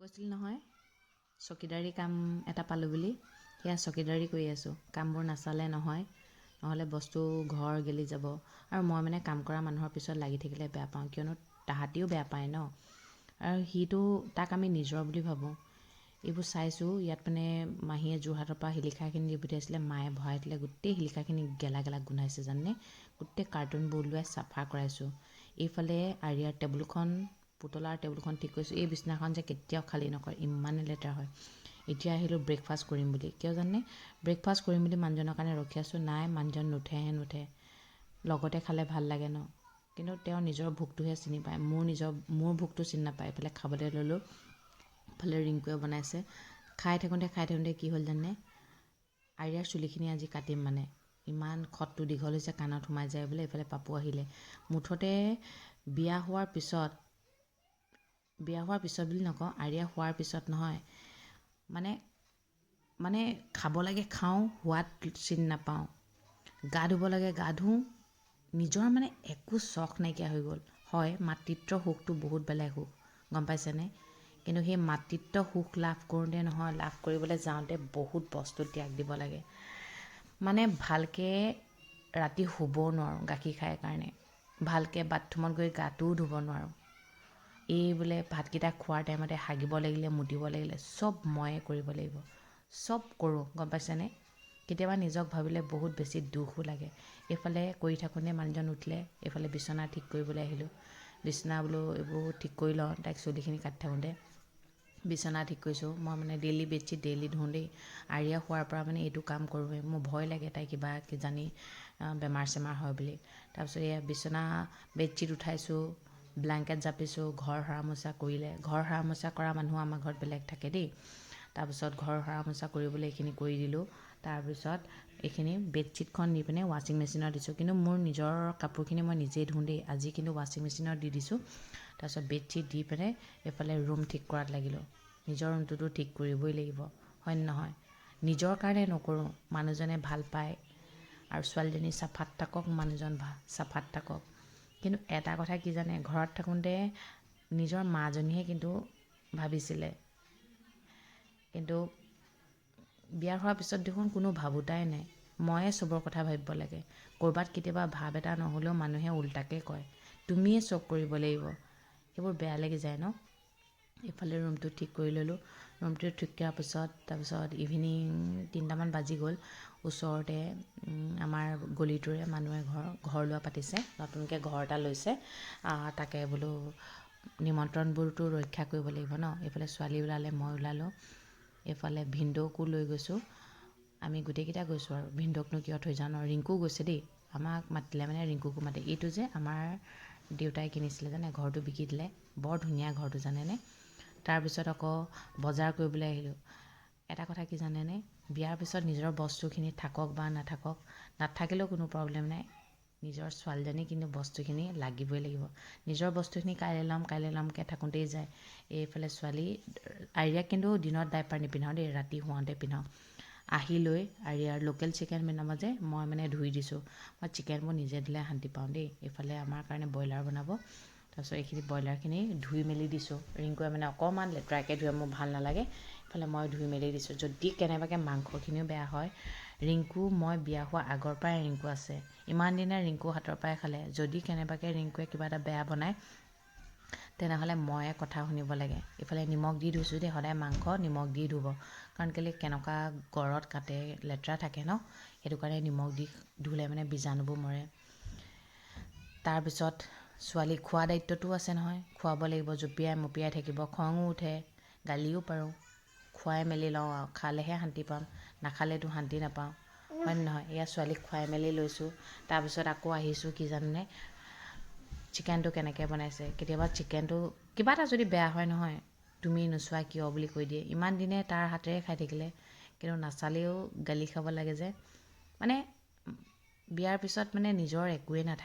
কৈছিল নহয় চকীদাৰী কাম এটা পালোঁ বুলি। সেয়া চকীদাৰী কৰি আছোঁ। কামবোৰ নাচালে নহয়, নহ'লে বস্তু ঘৰ গেলি যাব। আৰু মই মানে কাম কৰা মানুহৰ পিছত লাগি থাকিলে বেয়া পাওঁ, কিয়নো তাহাঁতিও বেয়া পায় ন। আৰু তাক আমি নিজৰ বুলি ভাবোঁ। এইবোৰ চাইছোঁ, ইয়াত মানে মাহীয়ে যোৰহাটৰ পৰা শিলিখাখিনি দি পঠিয়াইছিলে, মায়ে ভৰাই দিলে, গোটেই শিলিখাখিনি গেলা গেলা গোন্ধাইছে জাননে। গোটেই কাৰ্টুনবোৰ ওলোৱাই চাফা কৰাইছোঁ। এইফালে আৰিয়াৰ টেবুলখন, পুতলাৰ টেবুলখন ঠিক কৰিছোঁ। এই বিছনাখন যে কেতিয়াও খালী নকৰে, ইমানেই লেতেৰা হয়। এতিয়া আহিলোঁ ব্ৰেকফাষ্ট কৰিম বুলি। কিয় জানে, ব্ৰেকফাষ্ট কৰিম বুলি মানুহজনৰ কাৰণে ৰখি আছোঁ। নাই, মানুহজন নুঠে। লগতে খালে ভাল লাগে ন, কিন্তু তেওঁ নিজৰ ভোকটোহে চিনি পায়, মোৰ ভোকটো চিনি নাপায়। এইফালে খাবলৈ ল'লোঁ। ইফালে ৰিংকুৱে বনাইছে। খাই থাকোঁতে কি হ'ল জানে, আৰিয়াৰ চুলিখিনি আজি কাটিম মানে। ইমান খটটো দীঘল হৈছে, কাণত সোমাই যায় বোলে। এইফালে পাপু আহিলে। মুঠতে বিয়া হোৱাৰ পিছত বুলি নকওঁ, আৰিয়া হোৱাৰ পিছত নহয়, মানে খাব লাগে খাওঁ, সোৱাদ চিনি নাপাওঁ। গা ধুব লাগে গা ধুওঁ, নিজৰ মানে একো চখ নাইকিয়া হৈ গ'ল। হয়, মাতৃত্বৰ সুখটো বহুত বেলেগ সুখ, গম পাইছেনে। কিন্তু সেই মাতৃত্ব সুখ লাভ কৰোঁতে নহয়, লাভ কৰিবলৈ যাওঁতে বহুত বস্তু ত্যাগ দিব লাগে। মানে ভালকৈ ৰাতি শুবও নোৱাৰোঁ গাখীৰ খাই কাৰণে, ভালকৈ বাথৰুমত গৈ গাটোও ধুব নোৱাৰোঁ। এই বোলে ভাতকেইটা খোৱাৰ টাইমতে হাগিব লাগিলে, মুতিব লাগিলে চব ময়ে কৰিব লাগিব। চব কৰোঁ, গম পাইছেনে। কেতিয়াবা নিজক ভাবিলে বহুত বেছি দুখো লাগে। এইফালে কৰি থাকোঁতে মানুহজন উঠিলে, এইফালে বিচনা ঠিক কৰিবলৈ আহিলোঁ। বিচনা বোলো এইবোৰ ঠিক কৰি লওঁ, তাইক চুলিখিনি কাটি থাকোঁতে বিচনা ঠিক কৰিছোঁ। মই মানে ডেইলি বেডশ্বীট ডেইলি ধুওঁ দেই। আৰিয়া শোৱাৰ পৰা মানে এইটো কাম কৰোঁৱেই। মোৰ ভয় লাগে তাই কিবা কিজানি বেমাৰ চেমাৰ হয় বুলি। তাৰপিছত এয়া বিচনা বেডশ্বীট উঠাইছোঁ, ব্লেংকেট জাপিছোঁ, ঘৰ সৰা মোচা কৰিলে। ঘৰ সৰা মোচা কৰা মানুহ আমাৰ ঘৰত বেলেগ থাকে দেই। তাৰপিছত ঘৰ সৰা মোচা কৰিবলৈ এইখিনি কৰি দিলোঁ। তাৰপিছত এইখিনি বেডশ্বীটখন নি পিনে ৱাশ্বিং মেচিনত দিছোঁ। কিন্তু মোৰ নিজৰ কাপোৰখিনি মই নিজেই ধুওঁ দেই। আজি কিন্তু ৱাশ্বিং মেচিনত দি দিছোঁ। তাৰপিছত বেডশ্বীট দি পিনে এইফালে ৰুম ঠিক কৰাত লাগিলোঁ। নিজৰ ৰুমটোতো ঠিক কৰিবই লাগিব, হয় নহয়। নিজৰ কাৰণে নকৰোঁ, মানুহজনে ভাল পায় আৰু ছোৱালীজনী চাফাত থাকক, মানুহজন চাফাত থাকক। কিন্তু এটা কথা কি জানে, ঘৰত থাকোঁতে নিজৰ মাজনীহে কিন্তু ভাবিছিলে, কিন্তু বিয়া হোৱাৰ পিছত দেখোন কোনো ভাবোতাই নাই। ময়ে চবৰ কথা ভাবিব লাগে। ক'ৰবাত কেতিয়াবা ভাৱ এটা নহ'লেও মানুহে উল্টাকৈ কয়, তুমিয়ে চব কৰিব লাগিব। সেইবোৰ বেয়া লাগি যায় ন। এইফালে ৰুমটো ঠিক কৰি ল'লোঁ। ৰুমটো ঠিক কৰাৰ পিছত তাৰপিছত ইভিনিং 3টামান বাজি গ'ল। ওচৰতে আমাৰ গলিটোৰে মানুহে ঘৰ লোৱা পাতিছে, নতুনকৈ ঘৰ এটা লৈছে। তাকে বোলো নিমন্ত্ৰণবোৰতো ৰক্ষা কৰিব লাগিব ন। এইফালে ছোৱালী ওলালে, মই ওলালোঁ। এইফালে ভিনদেউকো লৈ গৈছোঁ। আমি গোটেইকেইটা গৈছোঁ আৰু ভিনদেউকনো কিয় থৈ যাওঁ ন। ৰিংকুও গৈছে দেই, আমাক মাতিলে মানে ৰিংকুকো মাতে। এইটো যে আমাৰ দেউতাই কিনিছিলে জানে, ঘৰটো বিকি দিলে। বৰ ধুনীয়া ঘৰটো জানেনে। তাৰপিছত আকৌ বজাৰ কৰিবলৈ আহিলোঁ। এটা কথা কি জানেনে, বিয়াৰ পিছত নিজৰ বস্তুখিনি থাকক বা নাথাকিলেও কোনো প্ৰব্লেম নাই। নিজৰ ছোৱালীজনী কিন্তু বস্তুখিনি লাগিবই লাগিব। নিজৰ বস্তুখিনি কাইলৈ ল'মকৈ থাকোঁতেই যায়। এইফালে ছোৱালী আৰিয়াক কিন্তু দিনত ডাইপাৰ নিপিন্ধাওঁ দেই, ৰাতি শুৱাওঁতে পিন্ধাওঁ। আহি লৈ আৰিয়াৰ লোকেল চিকেন বনাব যে, মই মানে ধুই দিছোঁ। মই চিকেনবোৰ নিজে ধুলে শান্তি পাওঁ দেই। এইফালে আমাৰ কাৰণে ব্ৰইলাৰ বনাব। তাৰপিছত এইখিনি ব্ৰইলাৰখিনি ধুই মেলি দিছোঁ। ৰিংকুৱে মানে অকণমান লেতেৰাকৈ ধুৱে, মোৰ ভাল নালাগে। এইফালে মই ধুই মেলি দিছোঁ। যদি কেনেবাকৈ মাংসখিনিও বেয়া হয়, ৰিংকু মই বিয়া হোৱা আগৰ পৰাই ৰিংকু আছে। ইমান দিনে ৰিংকু হাতৰ পৰাই খালে। যদি কেনেবাকৈ ৰিংকুৱে কিবা এটা বেয়া বনায়, তেনেহ'লে ময়ে কথা শুনিব লাগে। এইফালে নিমখ দি ধুইছোঁ দেই, সদায় মাংস নিমখ দি ধুব। কাৰণ কেলৈ কেনেকুৱা গড়ত কাটে, লেতেৰা থাকে ন, সেইটো কাৰণে নিমখ দি ধুলে মানে বীজাণুবোৰ মৰে। তাৰপিছত ছোৱালীক খোৱা দায়িত্বটোও আছে নহয়, খুৱাব লাগিব। জঁপিয়াই মপিয়াই থাকিব, খঙো উঠে, গালিও পাৰোঁ। খুৱাই মেলি লওঁ আৰু, খালেহে শান্তি পাম, নাখালেতো শান্তি নাপাওঁ, হয় নহয়। এয়া ছোৱালীক খুৱাই মেলি লৈছোঁ। তাৰপিছত আকৌ আহিছোঁ কি জানেনে, চিকেনটো কেনেকৈ বনাইছে। কেতিয়াবা চিকেনটো কিবা এটা যদি বেয়া হয় নহয়, তুমি নোচোৱা কিয় বুলি কৈ দিয়ে। ইমান দিনে তাৰ হাতেৰে খাই থাকিলে, কিন্তু নাচালেও গালি খাব লাগে যে। মানে বিয়াৰ পিছত মানে নিজৰ একোৱেই নাথাকে।